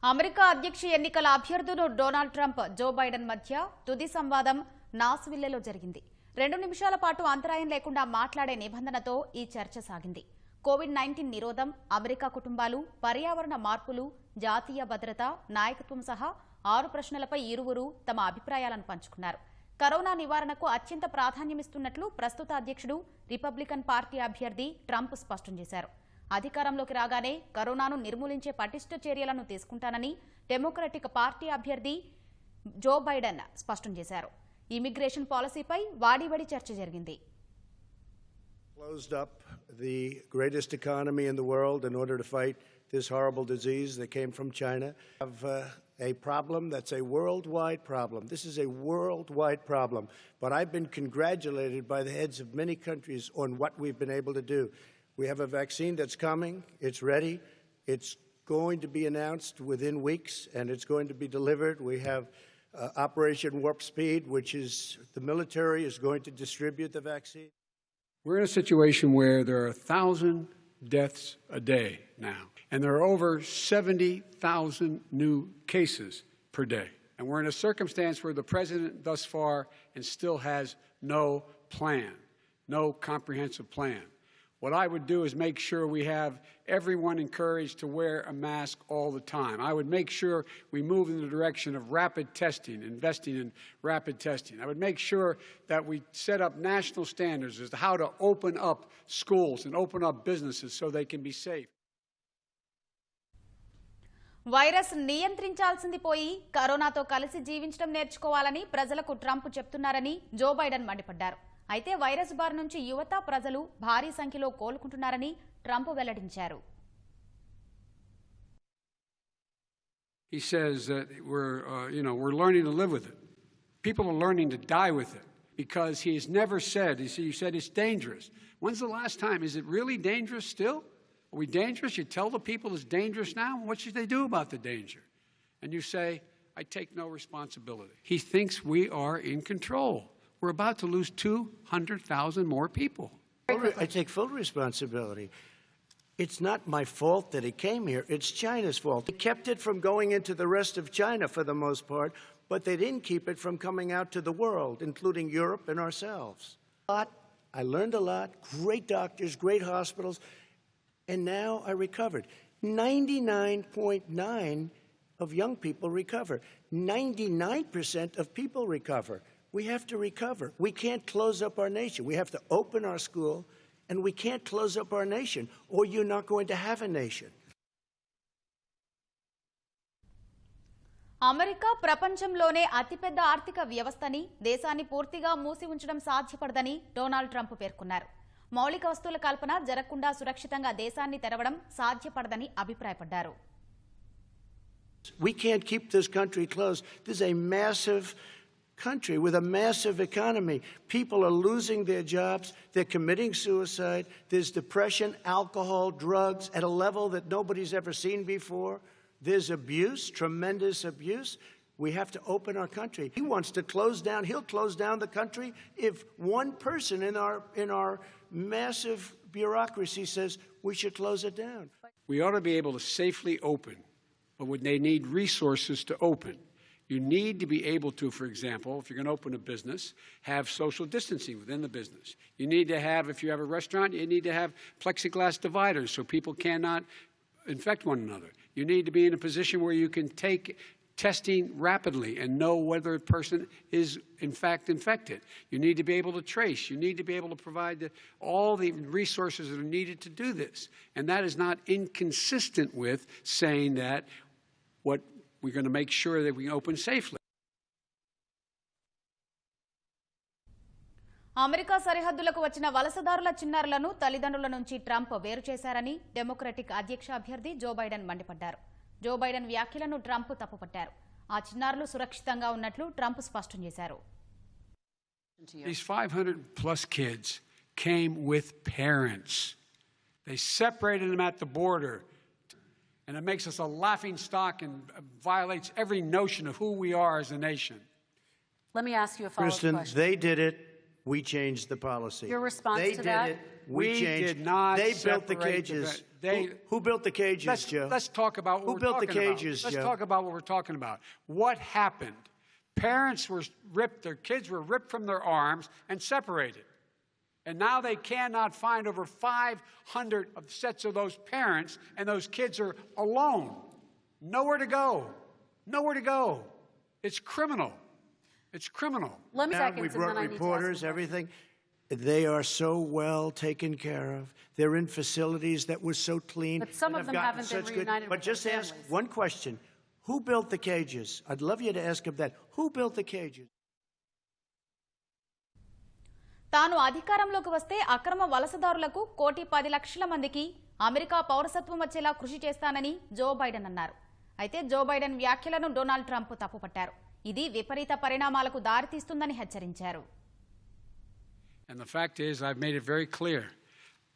America అధ్యక్ష ఎన్నికల అభ్యర్థులు డొనాల్డ్ ట్రంప్, జో బైడెన్ మధ్య తుది సంవాదం నాస్విల్లేలో జరిగింది. 2 నిమిషాల పాటు అంతరాయం లేకుండా మాట్లాడే నిబంధనతో ఈ చర్చ సాగింది. కోవిడ్-19 నిరోధం, అమెరికా కుటుంబాలు, పర్యావరణ మార్పులు, జాతీయ భద్రత, నాయకత్వం సహా 6 ప్రశ్నలపై ఇరువురు తమ అభిప్రాయాలను పంచుకున్నారు. కరోనా నివారణకు అత్యంత ప్రాధాన్యమిస్తున్నట్లు ప్రస్తుత అధ్యక్షుడు, రిపబ్లికన్ పార్టీ అభ్యర్థి ట్రంప్ స్పష్టం చేశారు. అధికారంలోకి రాగానే కరోనాను నిర్మూలించే పటిష్ట చర్యలను తీసుకుంటానని డెమోక్రటిక్ పార్టీ అభ్యర్థి జో బైడెన్ స్పష్టం చేశారు. ఇమిగ్రేషన్ పాలసీపై వాడివడి చర్చ జరిగింది. Closed up the greatest economy in the world in order to fight this horrible disease that came from China. Have a problem that's a worldwide problem. This is a worldwide problem. But I've been congratulated by the heads of many countries on what we've been able to do. We have a vaccine that's coming. It's ready. It's going to be announced within weeks, and it's going to be delivered. We have Operation Warp Speed, which is the military is going to distribute the vaccine. We're in a situation where there are 1,000 deaths a day now, and there are over 70,000 new cases per day. And we're in a circumstance where the president thus far and still has no plan, no comprehensive plan. What I would do is make sure we have everyone encouraged to wear a mask all the time. I would make sure we move in the direction of rapid testing, investing in rapid testing. I would make sure that we set up national standards as to how to open up schools and open up businesses so they can be safe. Virus నియంత్రించాల్సింది పోయి కరోనాతో కలిసి జీవించడం నేర్చుకోవాలని ప్రజలకు Trump చెప్తున్నారని Joe Biden మండిపడ్డారు. అయితే వైరస్ బారి నుంచి యువత, ప్రజలు భారీ సంఖ్యలో కోలుకుంటున్నారని ట్రంప్ వెల్లడించారు. He says that we're learning to live with it. People are learning to die with it because he's never said, he said it's dangerous. When's the last time? Is it really dangerous still? Are we dangerous? You tell the people it's dangerous now? What should they do about the danger? And you say, I take no responsibility. He thinks we are in control. We're about to lose 200,000 more people. I take full responsibility. It's not my fault that it came here. It's China's fault. They kept it from going into the rest of China for the most part, but they didn't keep it from coming out to the world, including Europe and ourselves. I learned a lot. Great doctors, great hospitals, and now I recovered. 99.9% of young people recover. 99% of people recover. We have to recover. We can't close up our nation. We have to open our school, and we can't close up our nation, or you're not going to have a nation. America ప్రపంచంలోనే అతిపెద్ద ఆర్థిక వ్యవస్థని, దేశాన్ని పూర్తిగా మూసి ఉంచడం సాధ్యపడదని Donald Trump పేర్కొన్నారు. మౌలిక వస్తువుల కల్పన జరగకుండా సురక్షితంగా దేశాన్ని తెరవడం సాధ్యపడదని అభిప్రాయపడ్డారు. We can't keep this country closed. This is a massive country with a massive economy. People are losing their jobs. They're committing suicide. There's depression, alcohol, drugs at a level that nobody's ever seen before. There's abuse, tremendous abuse. We have to open our country. He wants to close down. He'll close down the country if one person in our massive bureaucracy says we should close it down. We ought to be able to safely open, but they need resources to open. You need to be able to, for example, if you're going to open a business, have social distancing within the business. You need to have, if you have a restaurant, you need to have plexiglass dividers so people cannot infect one another. You need to be in a position where you can take testing rapidly and know whether a person is in fact infected. You need to be able to trace. You need to be able to provide all the resources that are needed to do this. And that is not inconsistent with saying that we're going to make sure that we open safely. America సరిహద్దులకు వచ్చిన వలసదారుల చిన్నారులను తల్లిదండ్రుల నుంచి Trump వేరు చేశారని democratic అధ్యక్ష అభ్యర్థి Joe Biden మండిపడ్డారు. జో బైడెన్ వ్యాఖ్యలను ట్రంప్ తప్పుపట్టారు. ఆ చిన్నారులు సురక్షితంగా ఉన్నట్లు ట్రంప్ స్పష్టం చేశారు. These 500 plus kids came with parents. They separated them at the border. And it makes us a laughing stock and violates every notion of who we are as a nation. Let me ask you a follow-up question. They did it. we changed the policy. Your response they to did that? it. We changed. did not They built the separate cages. they, who built the cages, Joe? Let's talk about what Who we're built the talking about. cages, Let's Joe? talk about what we're talking about. What happened? Parents were ripped, their kids were ripped from their arms and separated. And now they cannot find over 500 sets of those parents, and those kids are alone. Nowhere to go. Nowhere to go. It's criminal. It's criminal. Let me Now seconds, we and brought then I need to ask reporters, you. everything. They are so well taken care of. They're in facilities that were so clean. But some and of them have gotten haven't been such good. reunited But with their just ask families. one question. Who built the cages? I'd love you to ask him that. Who built the cages? తాను అధికారంలోకి వస్తే అక్రమ వలసదారులకు 1,10,00,000 మందికి America పౌరసత్వం వచ్చేలా కృషి చేస్తానని Joe Biden అన్నారు. అయితే జో బైడెన్ వ్యాఖ్యలను డొనాల్డ్ ట్రంప్ తప్పుపట్టారు. ఇది విపరీత పరిణామాలకు దారితీస్తుందని హెచ్చరించారు. And the fact is, I've made it very clear.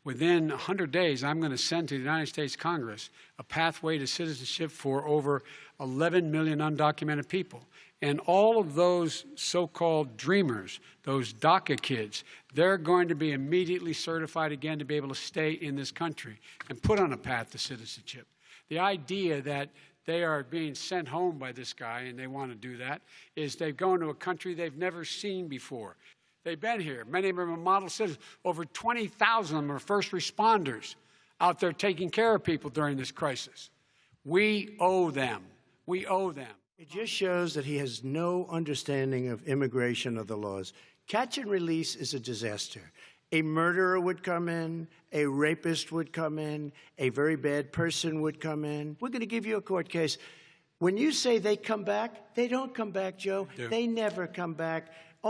Within 100 days, I'm going to send to the United States Congress a pathway to citizenship for over 11 million undocumented people. And all of those so-called dreamers, those DACA kids, they're going to be immediately certified again to be able to stay in this country and put on a path to citizenship. The idea that they are being sent home by this guy and they want to do that is they've gone to a country they've never seen before. They've been here. Many of them are model citizens. Over 20,000 of them are first responders out there taking care of people during this crisis. We owe them. We owe them. It just shows that he has no understanding of immigration or the laws. Catch and release is a disaster. A murderer would come in, a rapist would come in, a very bad person would come in. We're going to give you a court case. When you say they come back, they don't come back, Joe. They never come back.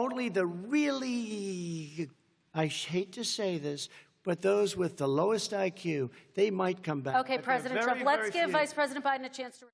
Only the really, I hate to say this, but those with the lowest IQ, they might come back. Okay, But they're President very, Trump, let's very give few. Vice President Biden a chance to